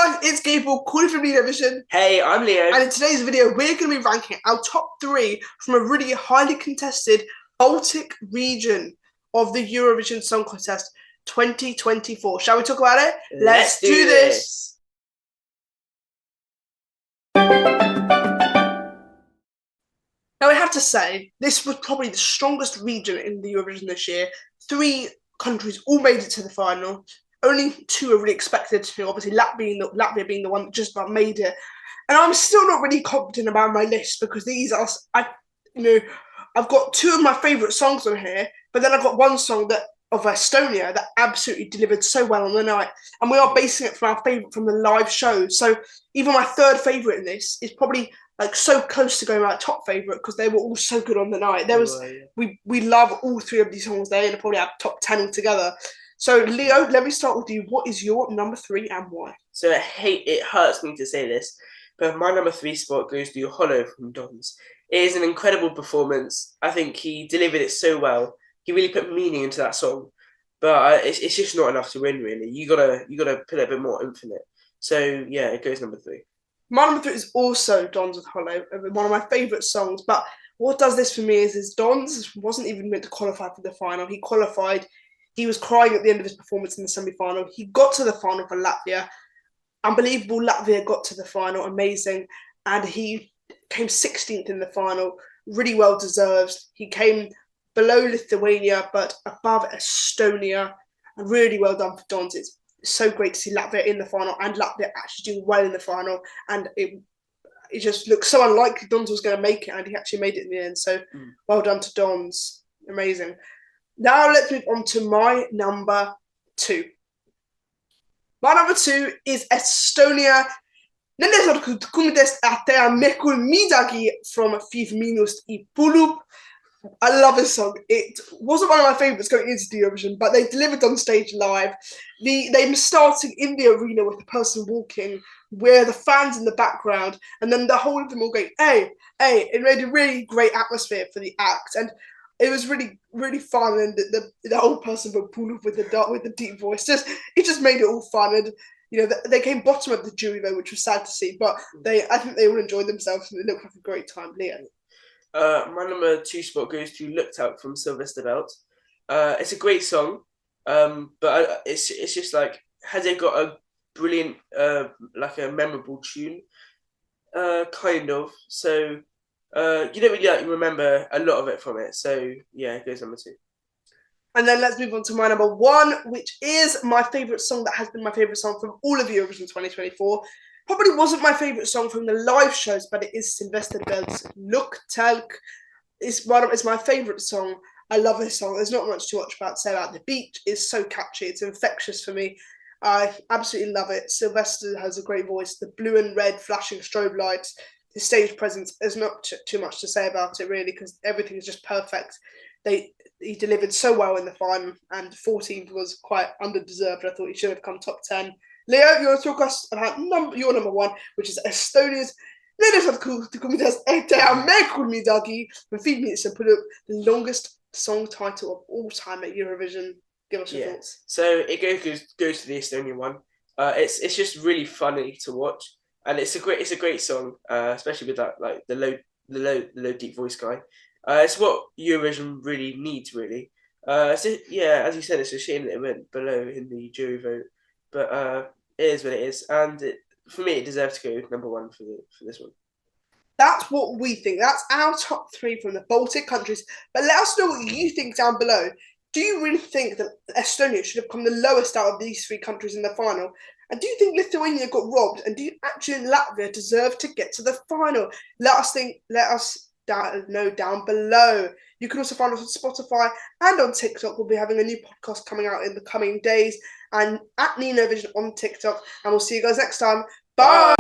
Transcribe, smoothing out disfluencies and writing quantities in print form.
guys, it's Gabriel calling from Eurovision. Hey, I'm Leo. And in today's video, we're going to be ranking our top 3 from a really highly contested Baltic region of the Eurovision Song Contest 2024. Shall we talk about it? Let's do this. Now, I have to say, this was probably the strongest region in the Eurovision this year. 3 countries all made it to the final. Only 2 are really expected to, obviously Latvia being the one that just about made it. And I'm still not really confident about my list because these are, I've got 2 of my favourite songs on here, but then I've got one song of Estonia that absolutely delivered so well on the night. And we are basing it from our favourite from the live shows. So even my 3rd favourite in this is probably like so close to going my top favourite because they were all so good on the night. We love all 3 of these songs. They're probably our top 10 altogether. So Leo, let me start with you. What is your number 3 and why? So it hurts me to say this, but my number 3 spot goes to Hollow from Dons. It is an incredible performance. I think he delivered it so well. He really put meaning into that song, but it's just not enough to win. Really, you gotta put a bit more oomph in it. So yeah, it goes number 3. My number 3 is also Dons with Hollow, one of my favourite songs. But what does this for me is Dons wasn't even meant to qualify for the final. He qualified. He was crying at the end of his performance in the semi-final. He got to the final for Latvia. Unbelievable, Latvia got to the final. Amazing. And he came 16th in the final. Really well deserved. He came below Lithuania, but above Estonia. And really well done for Dons. It's so great to see Latvia in the final and Latvia actually doing well in the final. And it just looked so unlikely Dons was going to make it, and he actually made it in the end. So well done to Dons. Amazing. Now let's move on to my number 2. My number 2 is Estonia. From 5 Minus I Pulup. I love this song. It wasn't one of my favourites going into the Eurovision, but they delivered on stage live. They starting in the arena with the person walking, where the fans in the background, and then the whole of them all going, hey, hey. It made a really great atmosphere for the act. And it was really, really fun, and the whole person would pull up with the deep voice. It just made it all fun, and they came bottom of the jury though, which was sad to see. But I think they all enjoyed themselves, and it looked like a great time. Leo. My number 2 spot goes to "Looked Out" from Sylvester Belt. It's a great song, but it's just like, has it got a brilliant, like a memorable tune? Kind of. So. You don't really remember a lot of it from it, so yeah, it goes number 2. And then let's move on to my number 1, which is my favourite song that has been my favourite song from all of Eurovision 2024. Probably wasn't my favourite song from the live shows, but it is Sylvester Belt's Look Telk. It's my favourite song. I love this song. There's not much to say about it. The beat is so catchy. It's infectious for me. I absolutely love it. Sylvester has a great voice. The blue and red flashing strobe lights. His stage presence, there's not too much to say about it really, because everything is just perfect. He delivered so well in the final, and 14th was quite underdeserved. I thought he should have come top 10. Leo, you want to talk us about your number 1, which is Estonia's with 5 minutes to put up the longest song title of all time at Eurovision. Give us your thoughts. So it goes to the Estonian one. It's just really funny to watch. And it's a great song, especially with that the low deep voice guy. It's what Eurovision really needs, really. So yeah, as you said, it's a shame that it went below in the jury vote, but it is what it is, and for me, it deserves to go number 1 for this one. That's what we think. That's our top 3 from the Baltic countries. But let us know what you think down below. Do you really think that Estonia should have come the lowest out of these 3 countries in the final? And do you think Lithuania got robbed? And do you actually Latvia deserve to get to the final? Let us know down below. You can also find us on Spotify and on TikTok. We'll be having a new podcast coming out in the coming days. And at Ninovision on TikTok. And we'll see you guys next time. Bye!